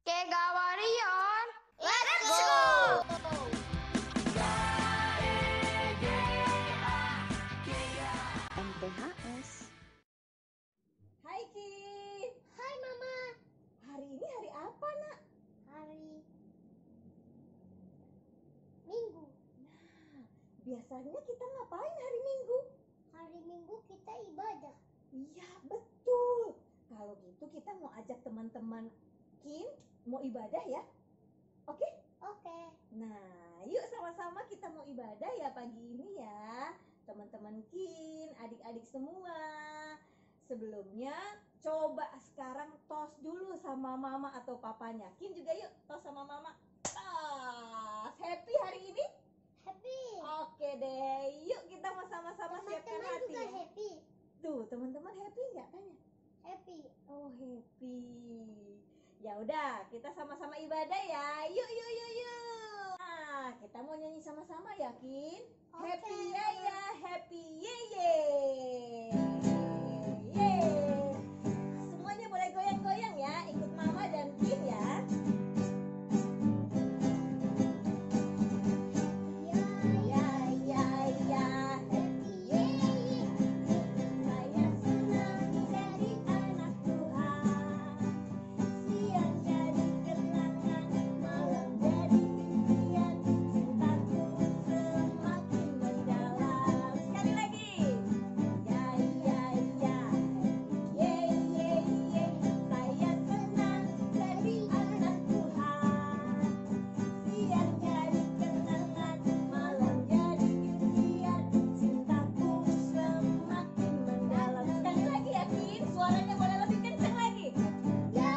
Kegawarion, let's go! MTHS. Hai Ki. Hai Mama. Hari ini hari apa nak? Hari Minggu. Nah, biasanya kita ngapain hari Minggu? Hari Minggu kita ibadah. Iya betul. Kalau gitu kita mau ajak teman-teman Kin mau ibadah ya? Oke? Oke. Nah, yuk sama-sama kita mau ibadah ya pagi ini ya. Teman-teman Kin, adik-adik semua. Sebelumnya coba sekarang tos dulu sama mama atau papanya. Kin juga yuk tos sama mama. Tos. Happy hari ini? Happy. Oke deh, yuk kita mau sama-sama siapkan Teman-teman hati juga ya. happy. Tuh, teman-teman happy nggak tanya? Happy. Oh, happy. Ya udah, kita sama-sama ibadah ya. Yuk, yuk, yuk, yuk. Nah, kita mau nyanyi sama-sama ya, Kin. Oke. Happy ya ya, happy ye ye. Ye. Semuanya boleh goyang-goyang ya, ikut mama dan Kin ya. Ya, Ya ya ya, happy ye ye. Saya senang jadi anak Tuhan. Siang jadi kenangan, malam jadi impian. Cintaku semakin mendalam. Sekali lagi. Ya ya ya, ye ye ye. Saya senang jadi anak Tuhan. Siang jadi kenangan, malam jadi impian. Cintaku semakin mendalam. Sekali lagi ya Kin, suaranya boleh lebih kencang lagi. ya,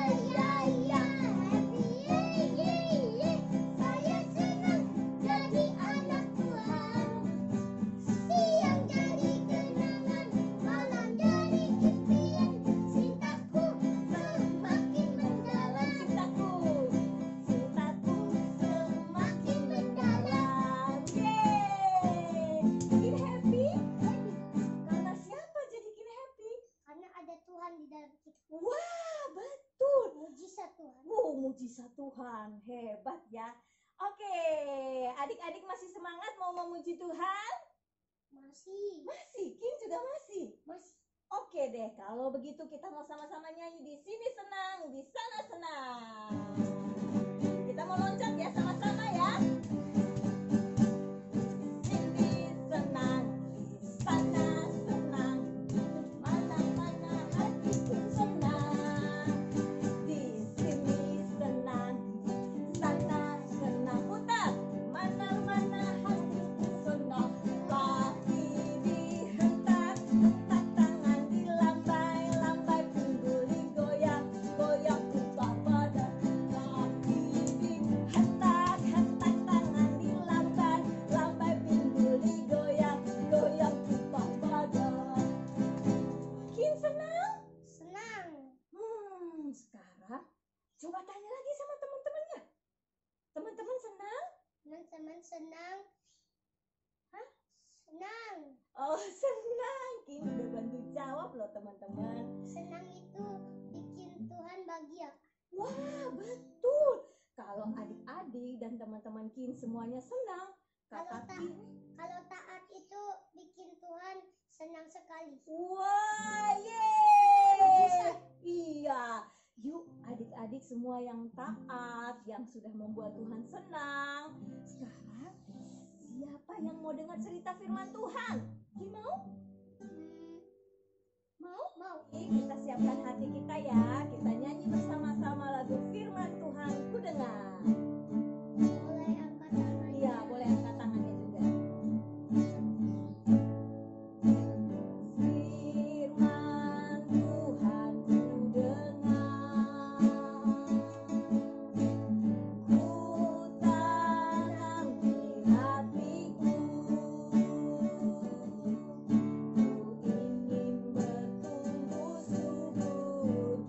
ya, happy ye ye ye. Saya senang jadi anak Tuhan. Siang jadi kenangan, malam jadi impian. Cintaku semakin mendalam. Cintaku semakin mendalam. Yeay, Kin happy? Karena siapa jadi Kin happy? Karena ada Tuhan di dalam kita. Wah, betul. Mujizat Tuhan. Mujizat Tuhan, hebat ya. Oke, adik-adik masih semangat mau memuji Tuhan? Masih. Masih, Kin juga masih. Masih. Oke deh, kalau begitu kita mau sama-sama nyanyi di sini senang, di sana senang. Kita mau loncat ya sama-sama ya. Sini senang, di sana senang, mana-mana hatiku senang. Di sini senang, sana senang. Putar, mana-mana hatiku senang. Kaki dihentak, hentak tangan dilambai-lambai, pinggul digoyang, goyang putar badan. Kaki dihentak, hentak tangan dilambai, lambai, pinggul digoyang, goyang putar badan. Kin senang? Senang. Sekarang coba tanya lagi sama teman-temannya. Teman-teman senang? Teman-teman senang. Hah? Senang. Oh senang. Kin udah bantu jawab loh teman-teman. Senang itu bikin Tuhan bahagia. Wah betul. Kalau adik-adik dan teman-teman Kin semuanya senang, kata Kin. Kalau taat itu bikin Tuhan senang sekali. Wah yeay. Iya. Yuk adik-adik semua yang taat, yang sudah membuat Tuhan senang. Sekarang siapa yang mau dengar cerita firman Tuhan? Kin mau? Mau? Mau. Kita siapkan hati kita ya. Kita nyanyi bersama-sama lagu firman Tuhan ku dengar. Boleh angkat tangan. Iya, boleh angkat tangannya juga. Firman Tuhan ku dengar, ku tanam di hatiku, ku ingin bertumbuh subur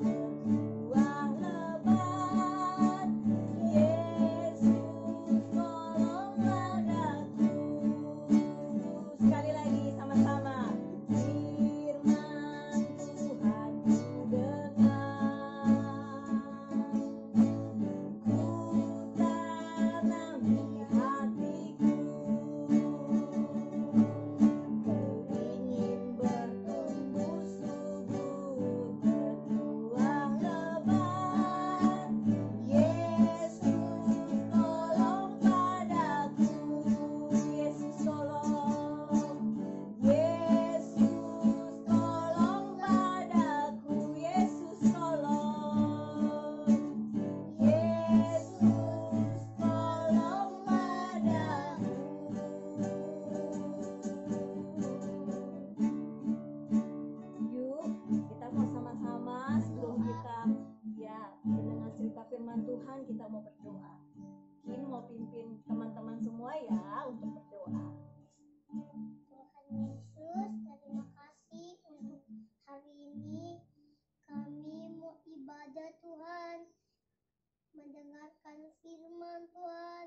mendengarkan firman Tuhan.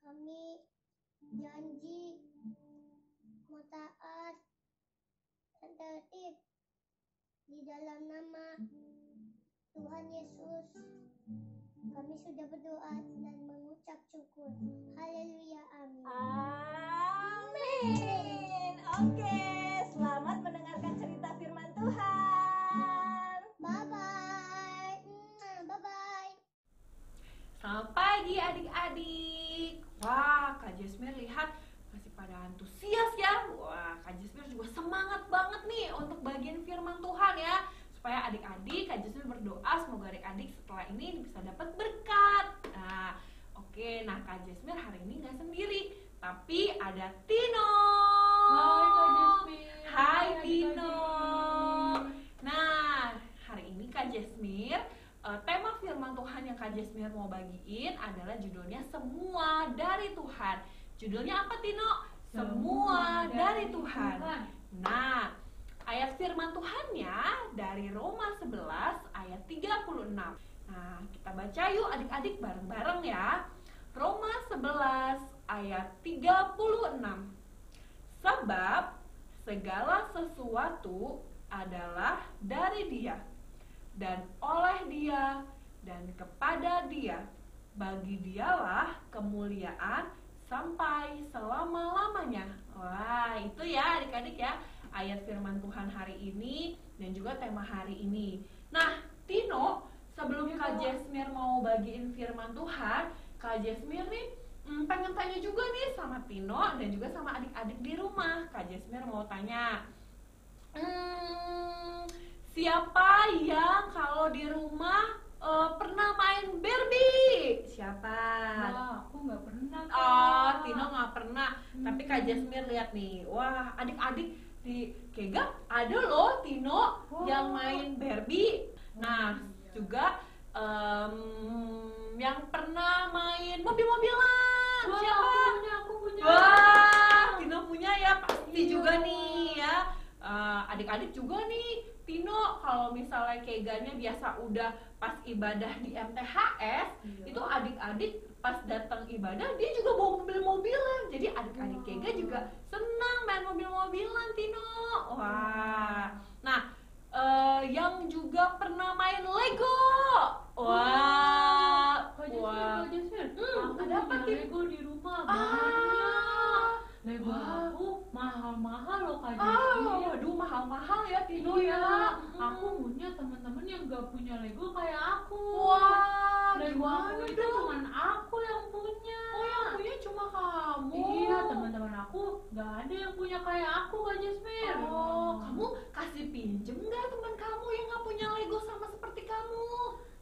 Kami janji mau taat dan tertib di dalam nama Tuhan Yesus. Kami sudah berdoa dan mengucap syukur. Haleluya, amin. Amin. Oke, selamat mendengarkan cerita firman Tuhan. Bye-bye. Bye-bye. Selamat pagi adik-adik. Wah, Kak Jasmine lihat masih pada antusias ya. Wah, Kak Jasmine juga semangat banget nih untuk bagian firman Tuhan ya. Supaya adik-adik, Kak Jasmine berdoa semoga adik-adik setelah ini bisa dapat berkat. Nah, oke. Nah, Kak Jasmine hari ini nggak sendiri, tapi ada Tino. Hai Kak Jasmine. Hai Hai, Tino. adik-adik. Nah, hari ini Kak Jasmine, tema firman Tuhan yang Kak Jasmine mau bagiin adalah judulnya Semua dari Tuhan. Judulnya apa Tino? Semua dari Tuhan. Nah, ayat firman Tuhannya dari Roma 11 ayat 36. Nah, kita baca yuk adik-adik bareng-bareng ya. Roma 11 ayat 36. Sebab segala sesuatu adalah dari Dia, dan oleh Dia, dan kepada Dia. Bagi Dialah kemuliaan sampai selama-lamanya. Wah, itu ya adik-adik ya, ayat firman Tuhan hari ini dan juga tema hari ini. Nah, Tino, sebelum Kak Jasmine mau bagiin firman Tuhan, Kak Jasmine nih pengen tanya juga nih sama Tino dan juga sama adik-adik di rumah. Kak Jasmine mau tanya, siapa yang kalau di rumah pernah main Barbie? Siapa? Wah, aku nggak pernah. Kak. Oh, Tino nggak pernah. Tapi Kak Jasmine lihat nih, wah adik-adik di Kega ada loh Tino yang main Barbie. Nah, juga yang pernah main mobil-mobilan. Wah, Siapa? aku punya. Wah, Tino punya ya pasti juga nih ya. Adik-adik juga nih, Tino kalau misalnya Keganya biasa udah pas ibadah di MTHS, itu adik-adik pas datang ibadah dia juga bawa mobil-mobilan. Jadi adik-adik Kega juga senang main mobil-mobilan, Tino. Wah, nah yang juga pernah main Lego. Wah, Kak Jasmine. Aku ada apa, punya Tin? Lego di rumah. Banyak. Lego Wah. aku mahal-mahal loh Kak Ah, Jasmine. waduh mahal-mahal ya Tino Iya, ya. aku punya teman-teman yang gak punya Lego kayak aku. Wah, Lego gimana aku itu dong? cuman aku yang punya. Oh, yang punya cuma kamu. Iya, teman-teman aku gak ada yang punya kayak aku Kak Jasmine. Oh, kamu kasih pinjem nggak teman kamu yang nggak punya Lego sama seperti kamu?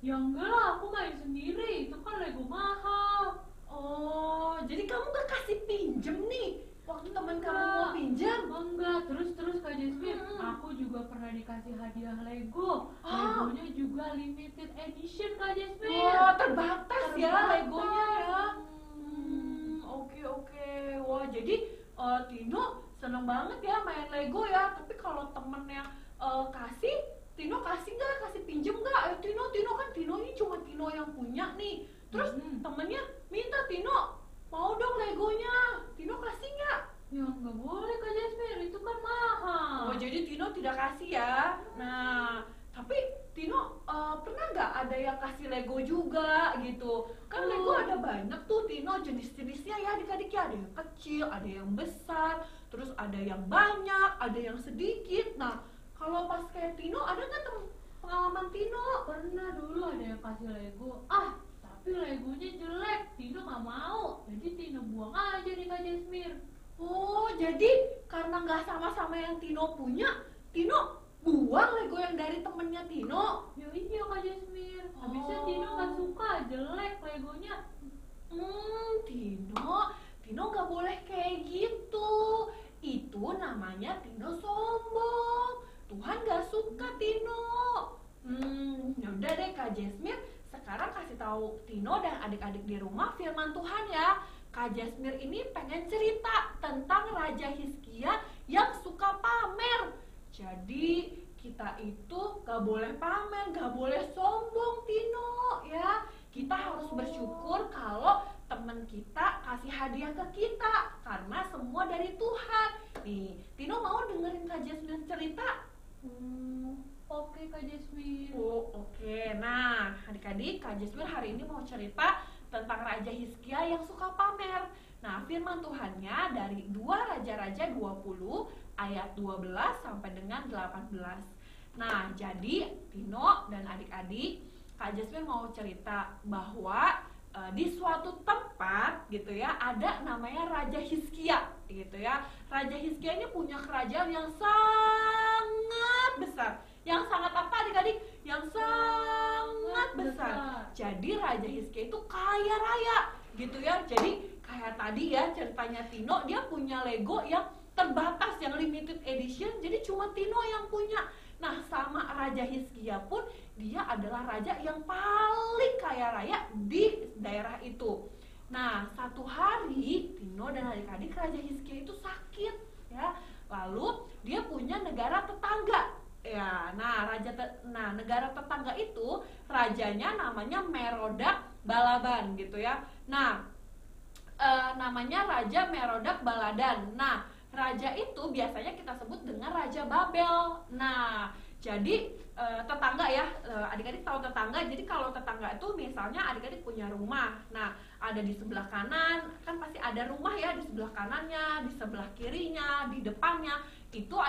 Ya enggak lah, aku main sendiri. Itu kan Lego mahal. Oh, jadi kamu gak kasih pinjem nih waktu teman kamu mau pinjam? Enggak, terus Kak Jasmine, Hmm. aku juga pernah dikasih hadiah Lego. Ah. Legonya juga limited edition Kak Jasmine. Wah, terbatas ya Terbatas. Legonya ya. Oke. Wah, jadi Tino seneng banget ya main Lego ya. Tapi kalau temennya kasih, Tino kasih nggak? Kasih pinjem nggak? Ayo Tino kan Tino ini cuma Tino yang punya nih. Terus temennya minta Tino, mau dong Legonya. Tino kasih nggak? Ya enggak boleh Kak Jasmine, itu kan mahal. Oh, jadi Tino tidak kasih ya. Nah, tapi Tino pernah nggak ada yang kasih Lego juga gitu? Kan Lego ada banyak tuh Tino, jenis-jenisnya ya adik-adik ya. Ada yang kecil, ada yang besar, terus ada yang banyak, ada yang sedikit. Nah, kalau pas kayak Tino, ada nggak pengalaman Tino? Pernah dulu ada yang kasih Lego. Tapi Legonya jelek. Tino nggak mau. Jadi Tino buang aja nih Kak Jasmine. Oh, jadi karena nggak sama-sama yang Tino punya, Tino buang Lego yang dari temennya Tino. Ya iya Kak Jasmine. Habisnya Oh. Tino nggak suka, jelek Legonya. Tino nggak boleh kayak gitu. Itu namanya Tino sombong. Tuhan nggak suka Tino. Ya udah deh Kak Jasmine, sekarang kasih tahu Tino dan adik-adik di rumah firman Tuhan ya. Kak Jasmine ini pengen cerita tentang Raja Hizkia yang suka pamer. Jadi kita itu gak boleh pamer, gak boleh sombong Tino ya. Kita harus bersyukur kalau teman kita kasih hadiah ke kita, karena semua dari Tuhan. Nih, Tino mau dengerin Kak Jasmine cerita? Oke Kak Jasmine. Oh, oke. Nah, adik-adik, Kak Jasmine hari ini mau cerita tentang Raja Hizkia yang suka pamer. Nah, firman Tuhannya dari 2 Raja-Raja 20 ayat 12 sampai dengan 18. Nah, jadi Tino dan adik-adik, Kak Jasmine mau cerita bahwa di suatu tempat gitu ya, ada namanya Raja Hizkia gitu ya. Raja Hizkia ini punya kerajaan yang sangat besar. Yang sangat apa adik-adik? Yang sangat besar. Jadi Raja Hizkia itu kaya raya gitu ya. Jadi kayak tadi ya ceritanya Tino, dia punya Lego yang terbatas, yang limited edition, jadi cuma Tino yang punya. Nah, sama Raja Hizkia pun dia adalah raja yang paling kaya raya di daerah itu. Nah, satu hari Tino dan adik-adik, Raja Hizkia itu sakit ya. Lalu dia punya negara tetangga. Ya, nah negara tetangga itu rajanya namanya Merodak Balaban gitu ya. Nah, namanya Raja Merodak Baladan. Nah, raja itu biasanya kita sebut dengan Raja Babel. Nah, jadi tetangga ya, adik-adik tahu tetangga. Jadi kalau tetangga itu misalnya adik-adik punya rumah. Nah, ada di sebelah kanan, kan pasti ada rumah ya, di sebelah kanannya, di sebelah kirinya, di depannya. Itu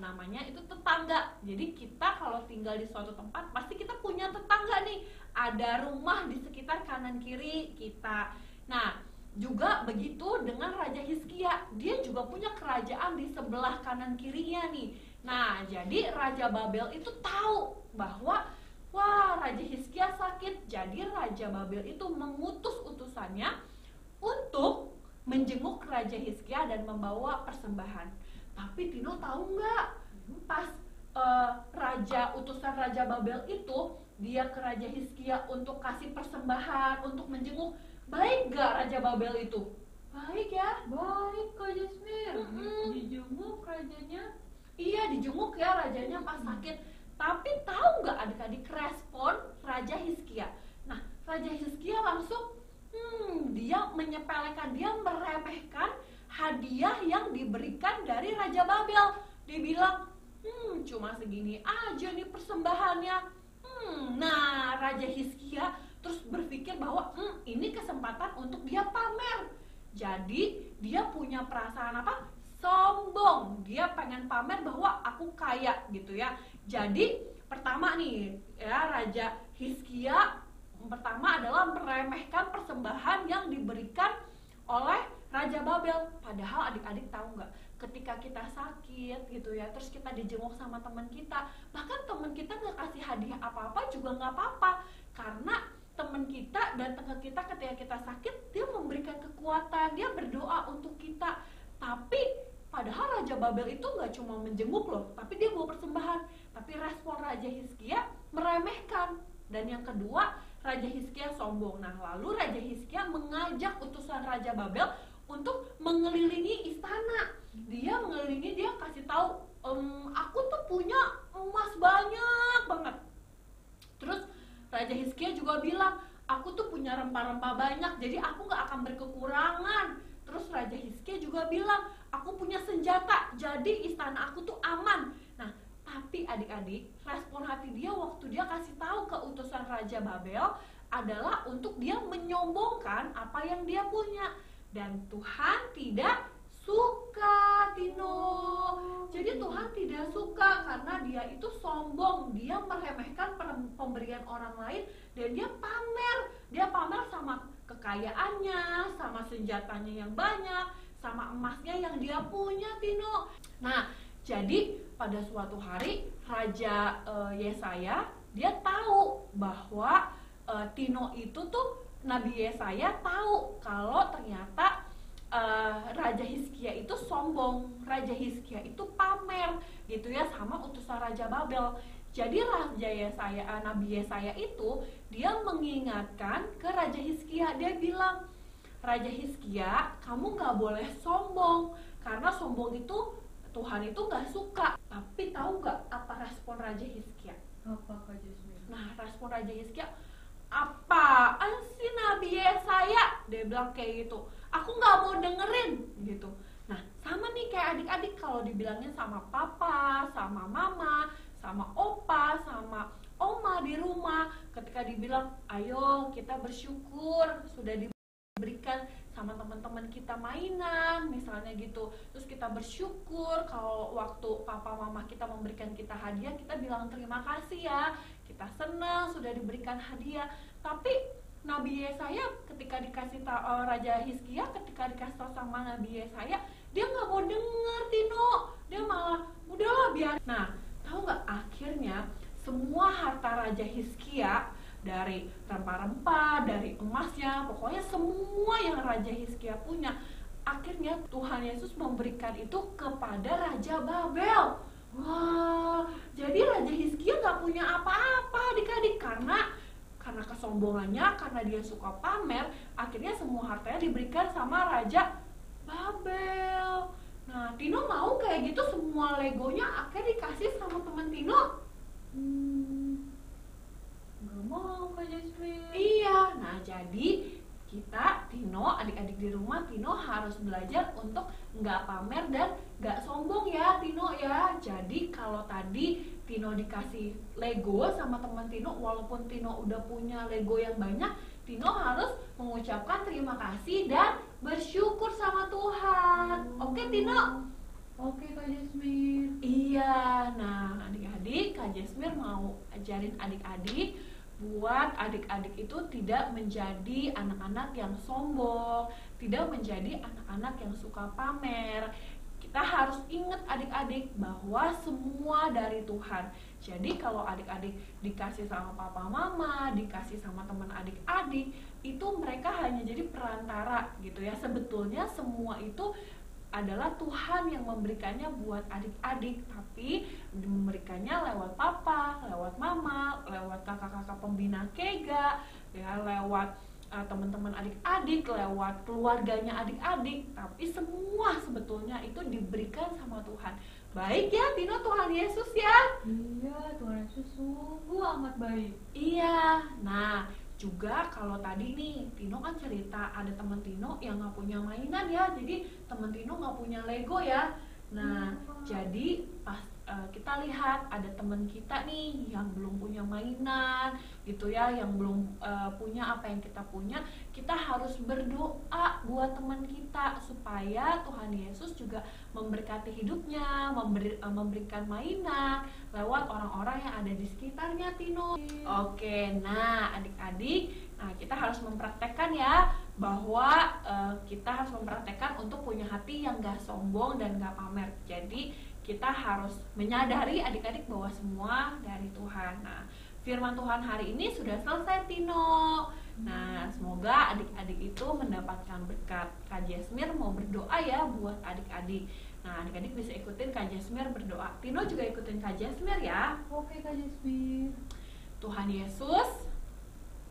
namanya itu tetangga. Jadi kita kalau tinggal di suatu tempat pasti kita punya tetangga nih. Ada rumah di sekitar kanan kiri kita. Nah, juga begitu dengan Raja Hizkia, dia juga punya kerajaan di sebelah kanan kirinya nih. Nah, jadi Raja Babel itu tahu bahwa wah, Raja Hizkia sakit. Jadi Raja Babel itu mengutus utusannya untuk menjenguk Raja Hizkia dan membawa persembahan. Tapi Tino tahu nggak, pas utusan Raja Babel itu dia ke Raja Hizkia untuk kasih persembahan, untuk menjenguk, baik gak Raja Babel itu? Baik ya? Baik Kak Jasmine. Dijenguk rajanya. Iya, dijenguk ya rajanya pas sakit. Tapi tahu nggak adik-adik respon Raja Hizkia? Nah, Raja Hizkia langsung dia menyepelekan, dia meremehkan hadiah yang diberikan dari Raja Babel. Dia bilang, cuma segini aja nih persembahannya. Nah, Raja Hizkia terus berpikir bahwa ini kesempatan untuk dia pamer. Jadi dia punya perasaan apa? Sombong. Dia pengen pamer bahwa aku kaya gitu ya. Jadi pertama nih ya, Raja Hizkia pertama adalah meremehkan persembahan yang diberikan oleh Raja Babel. Padahal adik-adik tahu nggak, ketika kita sakit gitu ya, terus kita dijenguk sama teman kita, bahkan teman kita nggak kasih hadiah apa-apa juga nggak apa-apa, karena teman kita datang ke kita ketika kita sakit, dia memberikan kekuatan, dia berdoa untuk kita. Tapi padahal Raja Babel itu nggak cuma menjenguk loh, tapi dia bawa persembahan. Tapi respon Raja Hizkia meremehkan. Dan yang kedua, Raja Hizkia sombong. Nah, lalu Raja Hizkia mengajak utusan Raja Babel untuk mengelilingi istana. Dia mengelilingi, dia kasih tahu, aku tuh punya emas banyak banget. Terus Raja Hizkia juga bilang, aku tuh punya rempah-rempah banyak, jadi aku gak akan berkekurangan. Terus Raja Hizkia juga bilang, aku punya senjata, jadi istana aku tuh aman. Nah, tapi adik-adik, respon hati dia waktu dia kasih tahu ke utusan Raja Babel adalah untuk dia menyombongkan apa yang dia punya. Dan Tuhan tidak suka, Tino. Jadi Tuhan tidak suka karena dia itu sombong, dia meremehkan pemberian orang lain, dan dia pamer sama kekayaannya, sama senjatanya yang banyak, sama emasnya yang dia punya, Tino. Nah, jadi pada suatu hari Raja Yesaya dia tahu bahwa Tino itu tuh, Nabi Yesaya tahu kalau ternyata Raja Hizkia itu sombong, Raja Hizkia itu pamer gitu ya sama utusan Raja Babel. Jadi Nabi Yesaya itu dia mengingatkan ke Raja Hizkia, dia bilang, Raja Hizkia, kamu gak boleh sombong, karena sombong itu Tuhan itu gak suka. Tapi tahu gak apa respon Raja Hizkia? Apa Kak Jasmine? Nah, respon Raja Hizkia, apaan sih Nabi Yesaya? Dia bilang kayak gitu. Aku nggak mau dengerin gitu. Nah, sama nih kayak adik-adik kalau dibilangin sama papa, sama mama, sama opa, sama oma di rumah, ketika dibilang, ayo kita bersyukur sudah diberikan sama teman-teman kita mainan, misalnya gitu. Terus kita bersyukur kalau waktu papa mama kita memberikan kita hadiah, kita bilang terima kasih ya. Kita senang sudah diberikan hadiah. Tapi Nabi Yesaya ketika dikasih Raja Hizkia ketika dikasih tahu sama Nabi Yesaya, dia nggak mau denger Tino, dia malah udahlah biar. Nah, tahu nggak akhirnya semua harta Raja Hizkia, dari rempah-rempah, dari emasnya, pokoknya semua yang Raja Hizkia punya, akhirnya Tuhan Yesus memberikan itu kepada Raja Babel. Wah, jadi Raja Hizkia nggak punya apa-apa adik-adik karena kesombongannya, karena dia suka pamer, akhirnya semua hartanya diberikan sama Raja Babel. Nah, Tino mau kayak gitu semua legonya akhirnya dikasih sama teman Tino? Nggak mau Kak Jasmine. Iya, nah jadi kita, Tino, adik-adik di rumah, Tino harus belajar untuk nggak pamer dan nggak sombong ya Tino ya. Jadi kalau tadi Tino dikasih Lego sama teman Tino, walaupun Tino udah punya Lego yang banyak, Tino harus mengucapkan terima kasih dan bersyukur sama Tuhan. Oke Tino? Oke Kak Jasmine. Iya, nah adik-adik, Kak Jasmine mau ajarin adik-adik buat adik-adik itu tidak menjadi anak-anak yang sombong, tidak menjadi anak-anak yang suka pamer. Kita harus ingat adik-adik bahwa semua dari Tuhan. Jadi kalau adik-adik dikasih sama papa mama, dikasih sama teman adik-adik, itu mereka hanya jadi perantara gitu ya. Sebetulnya semua itu adalah Tuhan yang memberikannya buat adik-adik, tapi memberikannya lewat papa, lewat mama, lewat kakak-kakak pembina Kega, ya lewat teman-teman adik-adik, lewat keluarganya adik-adik, tapi semua sebetulnya itu diberikan sama Tuhan. Baik ya Tino, Tuhan Yesus ya. Iya, Tuhan Yesus sungguh amat baik. Iya, nah juga kalau tadi nih Tino kan cerita ada teman Tino yang nggak punya mainan ya, jadi teman Tino nggak punya Lego ya. Nah jadi pas kita lihat ada teman kita nih yang belum punya mainan gitu ya, yang belum punya apa yang kita punya, kita harus berdoa buat teman kita supaya Tuhan Yesus juga memberkati hidupnya, memberikan mainan lewat orang-orang yang ada di sekitarnya Tino. Oke, nah adik-adik, nah kita harus mempraktekkan ya bahwa kita harus mempraktekkan untuk punya hati yang gak sombong dan gak pamer. Jadi kita harus menyadari adik-adik bahwa semua dari Tuhan. Nah, firman Tuhan hari ini sudah selesai Tino. Nah, semoga adik-adik itu mendapatkan berkat. Kak Jasmine mau berdoa ya buat adik-adik. Nah, adik-adik bisa ikutin Kak Jasmine berdoa. Tino juga ikutin Kak Jasmine ya. Oke Kak Jasmine. Tuhan Yesus,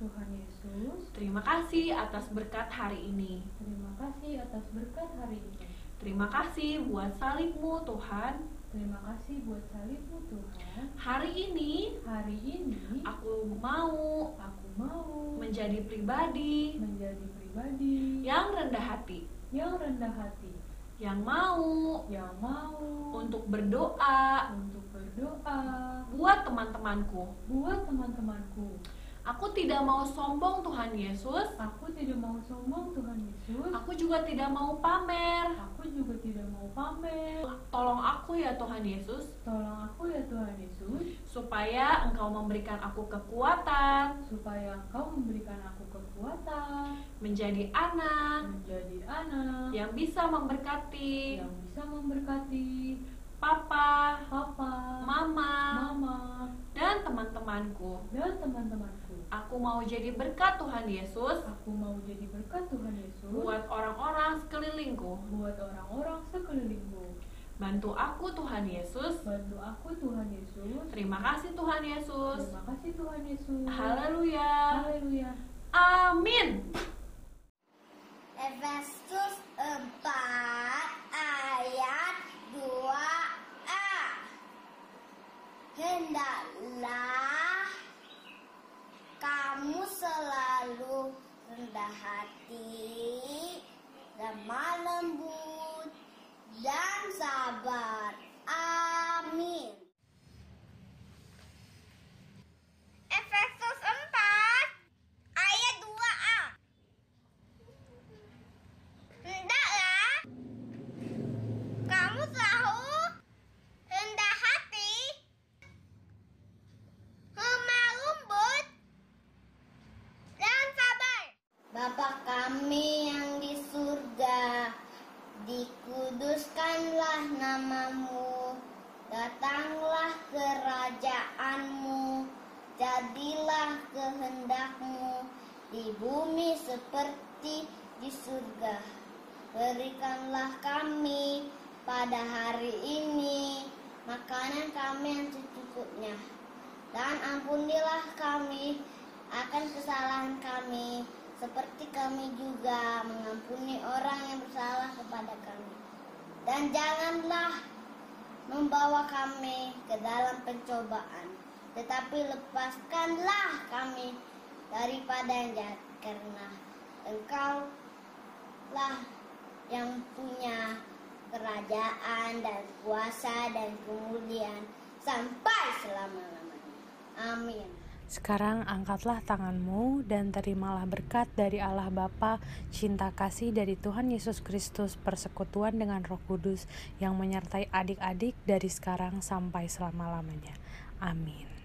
Tuhan Yesus, terima kasih atas berkat hari ini. terima kasih atas berkat hari ini. Terima kasih buat salib-Mu Tuhan. Terima kasih buat salib-Mu Tuhan. Hari ini Hari ini aku mau aku mau menjadi pribadi menjadi pribadi yang rendah hati, yang rendah hati, yang mau untuk berdoa untuk berdoa buat teman-temanku. buat teman-temanku. Aku tidak mau sombong Tuhan Yesus. Aku tidak mau sombong Tuhan Yesus. Aku juga tidak mau pamer. Aku juga tidak mau pamer. Tolong aku ya Tuhan Yesus, Tolong aku ya Tuhan Yesus, supaya Engkau memberikan aku kekuatan supaya Engkau memberikan aku kekuatan menjadi anak menjadi anak yang bisa memberkati yang bisa memberkati papa, papa, mama, mama, dan teman-temanku. dan teman-temanku. Aku mau jadi berkat Tuhan Yesus Aku mau jadi berkat Tuhan Yesus buat orang-orang sekelilingku. buat orang-orang sekelilingku. Bantu aku Tuhan Yesus. Bantu aku Tuhan Yesus. Terima kasih Tuhan Yesus. Terima kasih Tuhan Yesus. Haleluya. Haleluya. Amin. Efesus 4 ayat 2a. Hendaklah kamu selalu rendah hati, lemah lembut, dan sabar. Amin. Efesus 4 ayat 2a. Hendaklah kamu selalu rendah hati, lemah lembut, dan sabar. Bapa kami yang di surga, dikuduskanlah namamu, datanglah kerajaanmu, jadilah kehendakmu di bumi seperti di surga. Berikanlah kami pada hari ini makanan kami yang secukupnya, dan ampunilah kami akan kesalahan kami, seperti kami juga mengampuni orang yang bersalah kepada kami. Dan janganlah membawa kami ke dalam pencobaan, tetapi lepaskanlah kami daripada yang jahat, karena Engkau-lah yang punya kerajaan dan kuasa dan kemuliaan sampai selama-lamanya. Amin. Sekarang angkatlah tanganmu dan terimalah berkat dari Allah Bapa, cinta kasih dari Tuhan Yesus Kristus, persekutuan dengan Roh Kudus yang menyertai adik-adik dari sekarang sampai selama-lamanya. Amin.